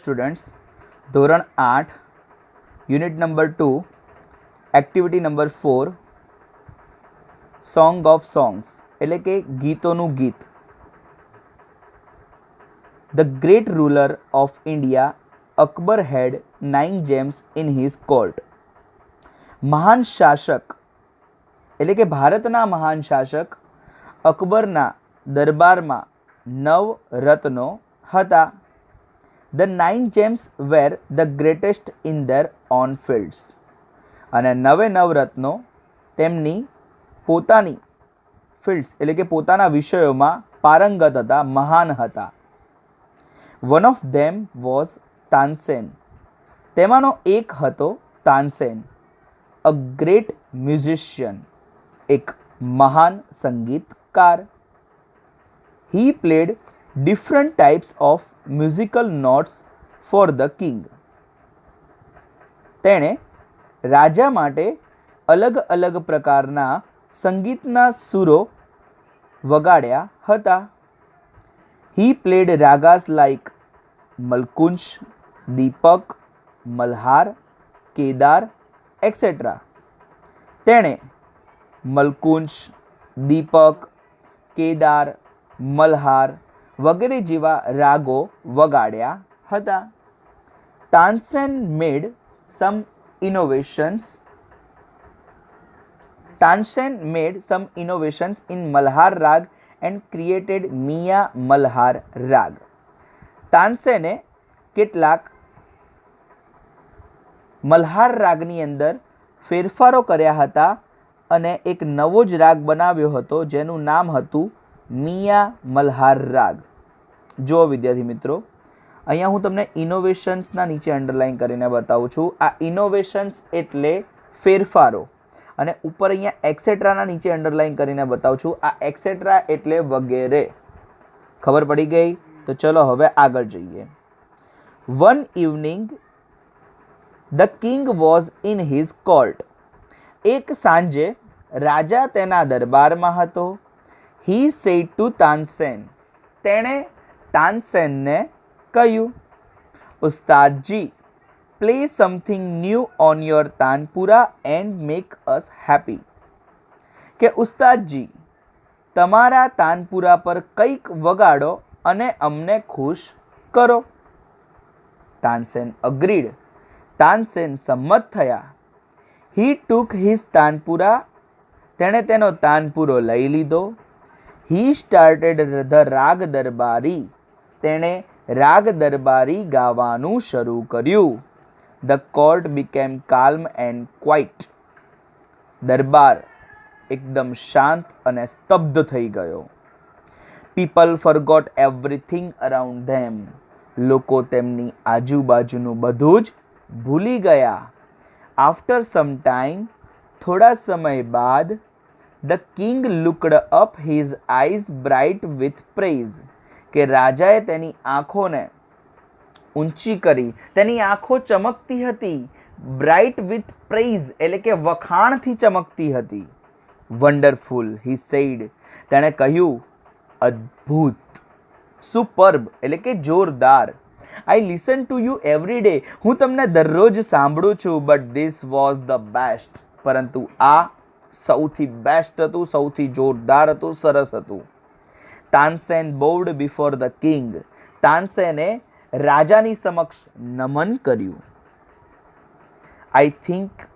Students, ધોરણ 8 unit number 2 activity number 4 song of songs એટલે કે ગીતોનું ગીત. The great ruler of India Akbar had 9 gems in his court. મહાન શાસક એટલે કે ભારતના મહાન શાસક અકબરના દરબારમાં 9 રત્નો હતા. The 9 gems were the greatest in their own fields. અને 9 રત્નો તેમની પોતાની ફિલ્ડ્સ એટલે કે પોતાના વિષયોમાં પારંગત હતા, મહાન હતા. One of them was Tansen. તેમાંનો એક હતો તાનસેન, a great musician, એક મહાન સંગીતકાર. He played different types of musical notes for the king. તેણે રાજા માટે અલગ અલગ પ્રકારના સંગીતના સુરો વગાડ્યા હતા. He played ragas like મલકુંજ, Deepak, Malhar, Kedar, etc. તેણે મલકુંજ, દીપક, કેદાર, મલ્હાર વગેરે જેવા રાગો વગાડ્યા હતા. Tansen made some innovations. Tansen made some innovations in Malhar raag and created મિયા મલ્હાર રાગ. તાનસેને કેટલાક મલ્હાર રાગની અંદર ફેરફારો કર્યા હતા અને એક નવો જ રાગ બનાવ્યો હતો જેનું નામ હતું મિયા મલ્હાર રાગ. જો વિદ્યાર્થી મિત્રો, અહીંયા હું તમને ઇનોવેશન્સના નીચે અંડરલાઇન કરીને બતાવું છું. આ ઇનોવેશન્સ એટલે ફેરફારો અને ઉપર અહીંયા એક્સેટ્રાના નીચે અંડરલાઇન કરીને બતાવું છું. આ એક્સેટ્રા એટલે વગેરે. ખબર પડી ગઈ? તો ચલો હવે આગળ જઈએ. One evening the king was in his court. એક સાંજે રાજા તેના દરબારમાં હતો. He said to Tansen. તેણે તાનસેનને કહ્યું, ઉસ્તાદજી, play something new on your tanpura and make us happy. કે ઉસ્તાદજી, તમારા તાનપુરા પર કંઈક વગાડો અને અમને ખુશ કરો. તાનસેન agreed. તાનસેન સંમત થયા. He took his tanpura. તેણે તેનો તાનપુરો લઈ લીધો. He started the રાગ દરબારી. તેણે રાગ દરબારી ગાવાનું શરૂ કર્યું. The court became calm and quiet. દરબાર એકદમ શાંત અને સ્તબ્ધ થઈ ગયો. People forgot everything around them. લોકો તેમની આજુબાજુનું બધું જ ભૂલી ગયા. After some time, થોડા સમય બાદ, The king looked up, his eyes bright with praise. કે રાજાએ તેની આંખોને ઊંચી કરી, તેની આંખો ચમકતી હતી. બ્રાઇટ વિથ પ્રેઇઝ એટલે કે વખાણથી ચમકતી હતી. Wonderful, he said. તેણે કહ્યું, અદ્ભુત. સુપર્બ એટલે કે જોરદાર. I listen to you every day. હું તમને દરરોજ સાંભળું છું. But this was the best. પરંતુ આ સૌથી બેસ્ટ હતું, સૌથી જોરદાર હતું, સરસ હતું. Tansen bowed before the king. તાનસેને રાજાની સમક્ષ નમન કર્યું. I think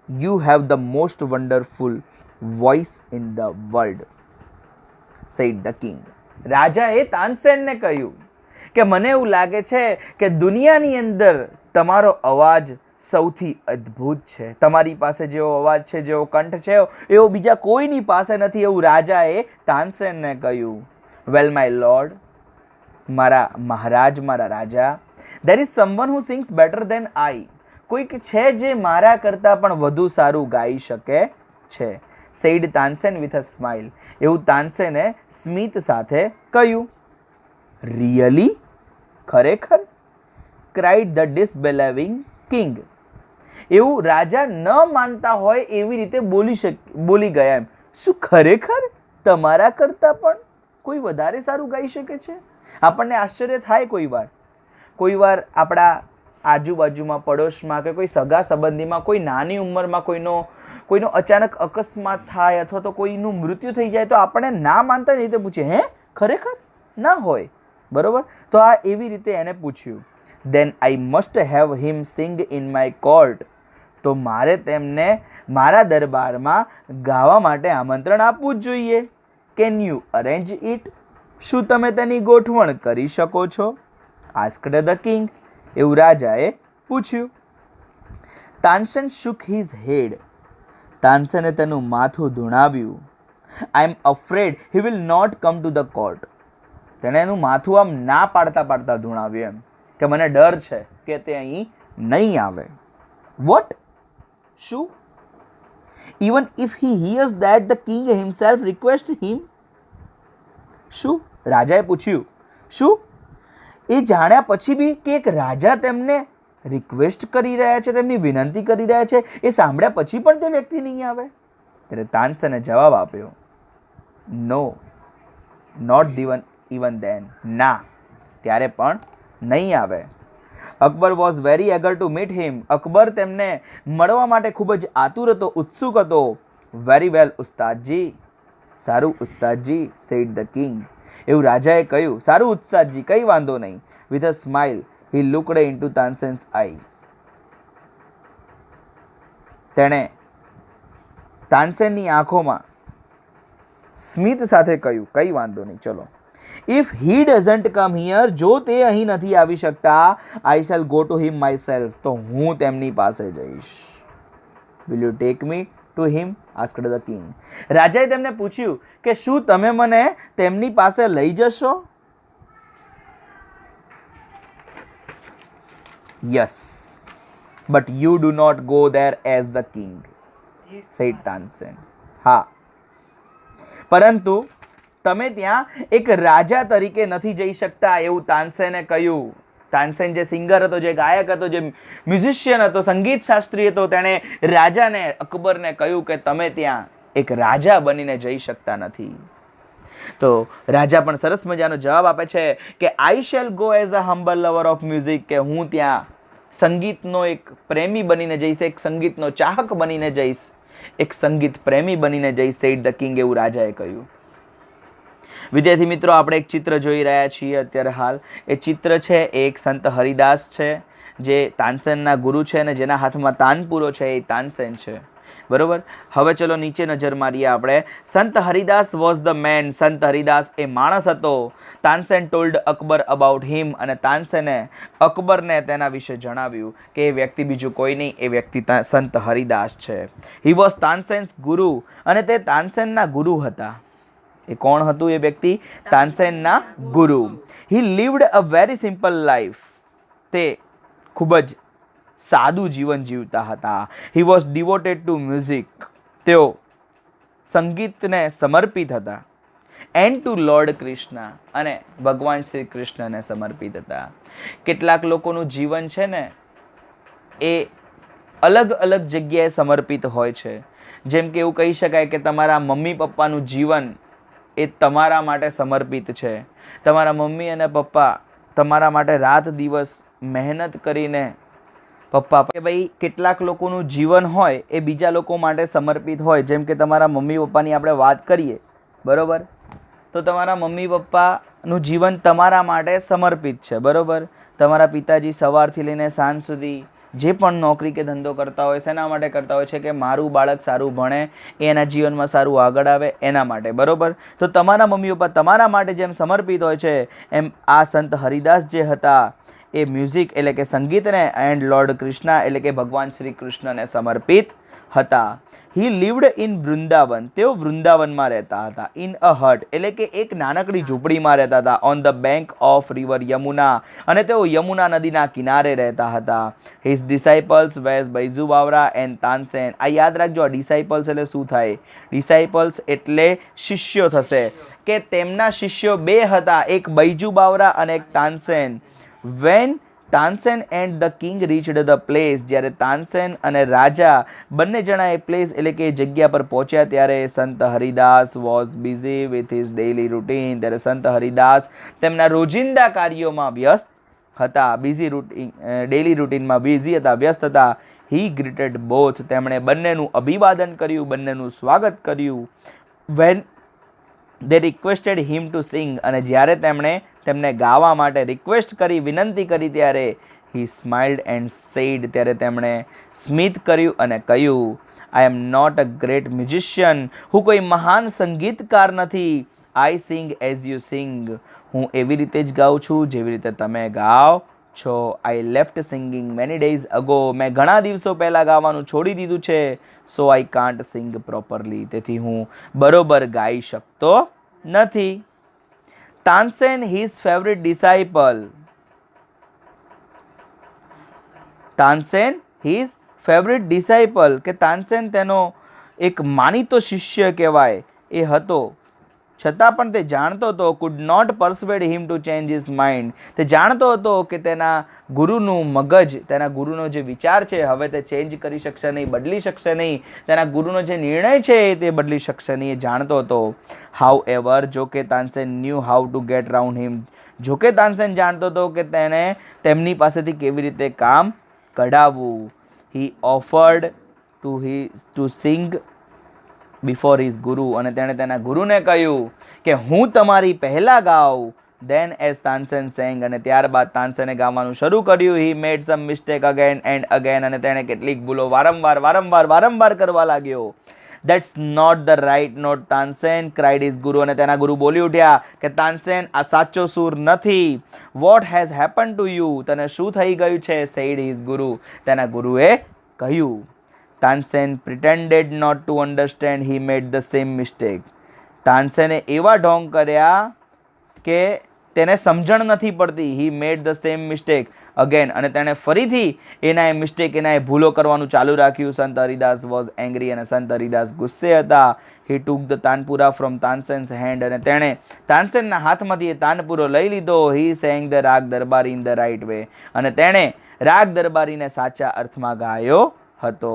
you have the most wonderful voice in the world, said the king. રાજાએ તાનસેનને કહ્યું કે મને એવું લાગે છે કે દુનિયાની અંદર તમારો અવાજ સૌથી અદ્ભુત છે. તમારી પાસે જેવો અવાજ છે, જેવો કંઠ છે, એવો બીજા કોઈની પાસે નથી, એવું રાજાએ તાનસેનને કહ્યું. વેલ માય લોર્ડ, મારા મહારાજ, મારા રાજા, there is someone who sings better than I. કોઈક છે જે મારા કરતાં પણ વધુ સારું ગાઈ શકે છે. said Tansen with a smile. એવું તાનસેને સ્મિત સાથે કહ્યું. Really? ખરેખર? cried the disbelieving king. એવું રાજા ન માનતા હોય એવી રીતે બોલી ગયા એમ. શું ખરેખર તમારા કરતાં પણ કોઈ વધારે સારું ગાઈ શકે છે? આપણને આશ્ચર્ય થાય કોઈ વાર. કોઈવાર આપણા આજુબાજુમાં પડોશમાં કે કોઈ સગા સંબંધીમાં કોઈ નાની ઉંમરમાં કોઈનો અચાનક અકસ્માત થાય અથવા તો કોઈનું મૃત્યુ થઈ જાય તો આપણે ના માનતા એ રીતે પૂછીએ, હે ખરેખર? ના હોય, બરોબર? તો આ એવી રીતે એને પૂછ્યું. Then I must have him sing in my court. તો મારે તેમને મારા દરબારમાં ગાવા માટે આમંત્રણ આપવું જ જોઈએ. Can you arrange it? શું તમે તેની ગોઠવણ કરી શકો છો? Asked the king. એવું રાજાએ પૂછ્યું. Tansen shook his head. તાનસેને તેનું માથું ધુણાવ્યું. I am afraid he will not come to the court. તેણે એનું માથું આમ ના પાડતા ધુણાવ્યું, એમ કે મને ડર છે કે તે અહીં નહીં આવે. વોટ? શું? Even if he hears that the king himself request him. શું? રાજાએ પૂછ્યું. શું? એ જાણ્યા પછી બી કે એક રાજા તેમને રિક્વેસ્ટ કરી રહ્યા છે, તેમની વિનંતી કરી રહ્યા છે, એ સાંભળ્યા પછી પણ તે વ્યક્તિ નહીં આવે? ત્યારે તાનસેને જવાબ આપ્યો, નો, નોટ ઇવન ધેન. ના, ત્યારે પણ નહીં આવે. Akbar was very eager to meet him. Akbar તેમને મળવા માટે ખૂબ જ આતુર હતો, ઉત્સુક હતો. Very well Ustadji. સારું ઉસ્તાદજી, સેડ ધ કિંગ. એવું રાજાએ કહ્યું. સારું ઉસ્તાદજી, કંઈ વાંધો નહીં. With a smile he looked into Tansen's eye. તેણે તાનસેનની આંખોમાં સ્મિત સાથે કહ્યું, કંઈ વાંધો નહીં, ચલો. If he doesn't come here, જો તે અહીં નથી આવી શકતા, આઈ shell go to him my self. તો હું તેમની પાસે જઈશ. Will you take me to him? Asked the king. રાજાએ તેમને પૂછ્યું કે શું તમે મને તેમની પાસે લઈ જશો? Yes, but you do not go there as the king, said Tansen. હા, પરંતુ તમે ત્યાં એક રાજા તરીકે નથી જઈ શકતા, એવું તાનસેને કહ્યું. તાનસેન જે સિંગર હતો, જે ગાયક હતો, જે મ્યુઝિશિયન હતો, સંગીત શાસ્ત્રી હતો, તેણે રાજાને, અકબરને કહ્યું કે તમે ત્યાં એક રાજા બનીને જઈ શકતા નથી. તો રાજા પણ સરસ મજાનો જવાબ આપે છે કે આઈ shell go as a humble lover of music, કે હું ત્યાં સંગીતનો એક પ્રેમી બનીને જઈશ, એક સંગીતનો ચાહક બનીને જઈશ, એક સંગીત પ્રેમી બનીને જઈશ, સેડ ધ કિંગ. એવું રાજાએ કહ્યું. વિદ્યાર્થી મિત્રો, આપણે એક ચિત્ર જોઈ રહ્યા છીએ અત્યારે હાલ. એ ચિત્ર છે એ એક સંત હરિદાસ છે, જે તાનસેનના ગુરુ છે અને જેના હાથમાં તાનપુરો છે એ તાનસેન છે, બરોબર? હવે ચલો નીચે નજર મારીએ આપણે. સંત હરિદાસ વોઝ ધ મેન. સંત હરિદાસ એ માણસ હતો. તાનસેન ટોલ્ડ અકબર અબાઉટ હિમ. અને તાનસેને અકબરને તેના વિશે જણાવ્યું કે એ વ્યક્તિ બીજું કોઈ નહીં, એ વ્યક્તિ સંત હરિદાસ છે. હી વોઝ તાનસેન્સ ગુરુ. અને તે તાનસેનના ગુરુ હતા. એ કોણ હતું એ વ્યક્તિ? તાનસેનના ગુરુ. He lived a very simple life. તે ખૂબ જ સાદું જીવન જીવતા હતા. He was devoted to music. તેઓ સંગીતને સમર્પિત હતા. And to Lord Krishna. અને ભગવાન શ્રી કૃષ્ણને સમર્પિત હતા. કેટલાક લોકોનું જીવન છે ને એ અલગ અલગ જગ્યાએ સમર્પિત હોય છે. જેમ કે એવું કહી શકાય કે તમારા મમ્મી પપ્પાનું જીવન એ તમારા માટે સમર્પિત છે. તમારા મમ્મી અને પપ્પા તમારા માટે રાત દિવસ મહેનત કરીને પપ્પા કે ભાઈ કેટલાક લોકોનું જીવન હોય એ બીજા લોકો માટે સમર્પિત હોય. જેમ કે તમારા મમ્મી પપ્પાની આપણે વાત કરીએ, બરોબર? તો તમારા મમ્મી પપ્પાનું જીવન તમારા માટે સમર્પિત છે, બરોબર? તમારા પિતાજી સવારથી લઈને સાંજ સુધી જે પણ નોકરી કે ધંધો કરતા હોય શેના માટે કરતા હોય છે? કે મારું બાળક સારું ભણે, એના જીવનમાં સારું આગળ આવે, એના માટે, બરોબર? તો તમારા મમ્મી પપ્પા તમારા માટે જેમ સમર્પિત હોય છે, એમ આ સંત હરિદાસ જે હતા એ મ્યુઝિક એટલે કે સંગીતને એન્ડ લોર્ડ કૃષ્ણ એટલે કે ભગવાન શ્રી કૃષ્ણને સમર્પિત હતા. હી લીવડ ઇન વૃંદાવન. તેઓ વૃંદાવનમાં રહેતા હતા. ઇન અ હટ એટલે કે એક નાનકડી ઝૂંપડીમાં રહેતા હતા. On the bank of river Yamuna. અને તેઓ યમુના નદીના કિનારે રહેતા હતા. His disciples was Baiju Bawra and Tansen. આ યાદ રાખજો, આ ડિસાઇપલ્સ એટલે શું થાય? ડિસાઇપલ્સ એટલે શિષ્યો થશે, કે તેમના શિષ્યો બે હતા, એક બૈજુ બાવરા અને એક Tansen. When Tansen and the king reached the place. જ્યારે તાનસેન અને રાજા બંને જણા એ પ્લેસ એટલે કે જગ્યા પર પહોંચ્યા ત્યારે સંત Haridas was busy with his daily routine. ત્યારે સંત હરિદાસ તેમના રોજિંદા કાર્યોમાં વ્યસ્ત હતા, બિઝી રૂટીન, ડેલી રૂટીનમાં બિઝી હતા, વ્યસ્ત હતા. હી ગ્રીટેડ બોથ, તેમણે બંનેનું અભિવાદન કર્યું, બંનેનું સ્વાગત કર્યું. When they requested him to sing, અને જ્યારે તેમને ગાવા માટે રિક્વેસ્ટ કરી, વિનંતી કરી, ત્યારે હી સ્માઇલ્ડ એન્ડ સેડ, ત્યારે તેમણે સ્મિત કર્યું અને કહ્યું, I am not a great musician, હું કોઈ મહાન સંગીતકાર નથી. આઈ સિંગ એઝ યુ સિંગ, હું એવી રીતે જ ગાઉં છું જેવી રીતે તમે ગાઓ છો. I left singing many days ago, મેં ઘણા દિવસો પહેલાં ગાવાનું છોડી દીધું છે. સો આઈ કાન્ટ સિંગ પ્રોપરલી, તેથી હું બરોબર ગાઈ શકતો નથી. Tansen his favourite disciple, Tansen his favourite disciple, કે તાનસેન તેનો એક માનીતો શિષ્ય કહેવાય એ હતો, છતાં પણ તે જાણતો હતો, could not persuade him to change his mind, તે જાણતો હતો કે તેના ગુરુનું મગજ, તેના ગુરુનો જે વિચાર છે હવે તે ચેન્જ કરી શકશે નહીં, બદલી શકશે નહીં, તેના ગુરુનો જે નિર્ણય છે તે બદલી શકશે નહીં, એ જાણતો હતો. હાઉ એવર, જો કે Tansen knew how to get round him, જો કે તાનસેન જાણતો હતો કે તેને તેમની પાસેથી કેવી રીતે કામ કઢાવવું. He offered to sing before his guru, અને તેણે તેના ગુરુને કહ્યું કે હું તમારી પહેલાં ગાઉં. દેન એઝ તાનસેન સેંગ, અને ત્યારબાદ તાનસેને ગાવાનું શરૂ કર્યું. He made some mistake again and again, અને તેણે કેટલીક ભૂલો વારંવાર કરવા લાગ્યો. That's not the right note Tansen, cried his guru, અને તેના ગુરુ બોલી ઉઠ્યા કે તાનસેન, આ સાચો સૂર નથી. What has happen to you, તને શું થઈ ગયું છે? સેડ હિઝ ગુરુ, તેના ગુરુએ કહ્યું. Tansen pretended not to understand he made the same mistake, તાનસેને એવા ઢોંગ કર્યા કે તેને સમજણ નથી પડતી. He made the same mistake again, અને તેણે ફરીથી એના એ ભૂલો કરવાનું ચાલુ રાખ્યું. સંત હરિદાસ વોઝ એંગ્રી, અને સંત હરિદાસ ગુસ્સે હતા. He took the tanpura from Tansen's hand, અને તેણે તાનસેનના હાથમાંથી એ તાનપુરો લઈ લીધો. હી સેંગ ધ રાગ દરબારી ઇન ધ રાઇટ વે, અને તેણે રાગ દરબારીને સાચા અર્થમાં ગાયો હતો.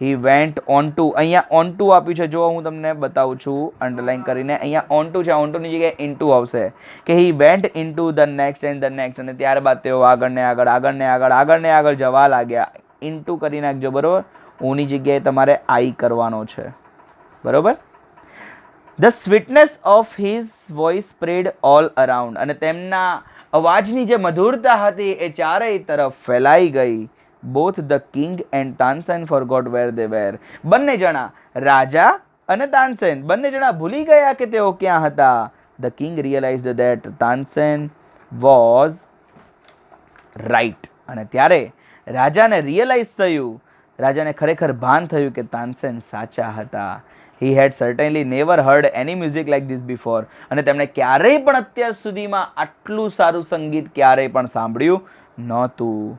હી વેન્ટ ઓન ટુ, અહીંયા ઓન ટુ આપ્યું છે, જો હું તમને બતાવું છું અંડરલાઇન કરીને, અહીંયા ઓન ટુ છે, ઓન ટુની જગ્યાએ ઇન ટુ આવશે, કે he went in to the next and the next, અને ત્યારબાદ તેઓ આગળ જવા લાગ્યા. ઇન ટુ કરી નાખજો, બરોબર, ઓની જગ્યાએ તમારે આઈ કરવાનો છે, બરોબર. The sweetness of his voice spread all around, અને તેમના અવાજની જે મધુરતા હતી એ ચારેય તરફ ફેલાઈ ગઈ. Both the king and Tansen forgot where they were, બંને જણા, રાજા અને તાનસેન, બંને જણા ભૂલી ગયા કે તેઓ ક્યાં હતા. The king realised that Tansen was right, અને ત્યારે રાજાને રિયલાઇઝ થયું, રાજાને ખરેખર ભાન થયું કે તાનસેન સાચા હતા. He had certainly never heard any music like this before, અને તેમણે ક્યારેય પણ અત્યાર સુધીમાં આટલું સારું સંગીત ક્યારેય પણ સાંભળ્યું નહોતું.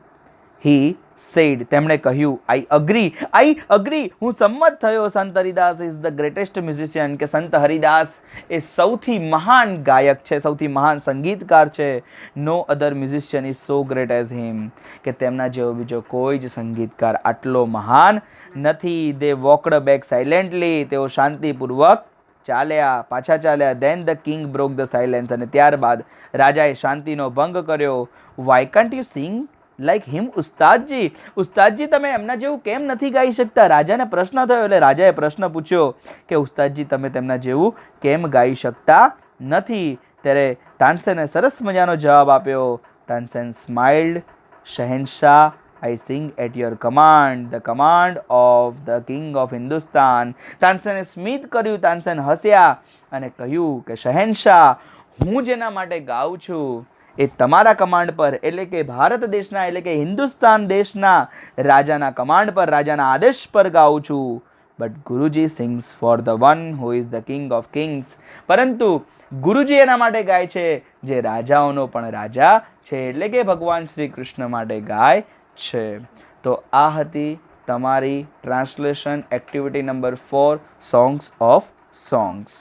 હી સેડ, તેમણે કહ્યું, આઈ અગ્રી, હું સંમત થયો. સંત Haridas is the greatest musician, કે સંત હરિદાસ એ સૌથી મહાન ગાયક છે, સૌથી મહાન સંગીતકાર છે. No other musician is so great as him, કે તેમના જેવો બીજો કોઈ જ સંગીતકાર આટલો મહાન નથી. દે વોકડ બેક સાયલેન્ટલી, તેઓ શાંતિપૂર્વક પાછા ચાલ્યા. Then the king broke the silence, અને ત્યારબાદ રાજાએ શાંતિનો ભંગ કર્યો. Why can't you sing like him Ustadji, તમે એમના જેવું કેમ નથી ગાઈ શકતા? રાજાને પ્રશ્ન થયો, એટલે રાજાએ પ્રશ્ન પૂછ્યો કે ઉસ્તાદજી, તમે તેમના જેવું કેમ ગાઈ શકતા નથી? ત્યારે તાનસેને સરસ મજાનો જવાબ આપ્યો. Tansen smiled, Shahenshah, I sing at your command, the command of the king of Hindustan. તાનસેને સ્મિત કર્યું, તાનસેન હસ્યા અને કહ્યું કે શહેનશાહ, હું જેના માટે ગાઉં છું એ તમારા કમાન્ડ પર, એટલે કે ભારત દેશના, એટલે કે હિન્દુસ્તાન દેશના રાજાના કમાન્ડ પર, રાજાના આદેશ પર ગાઉં છું. But Guruji sings for the one who is the king of Kings, પરંતુ ગુરુજી એના માટે ગાય છે જે રાજાઓનો પણ રાજા છે, એટલે કે ભગવાન શ્રી કૃષ્ણ માટે ગાય છે. તો આ હતી તમારી translation activity number 4, songs of songs.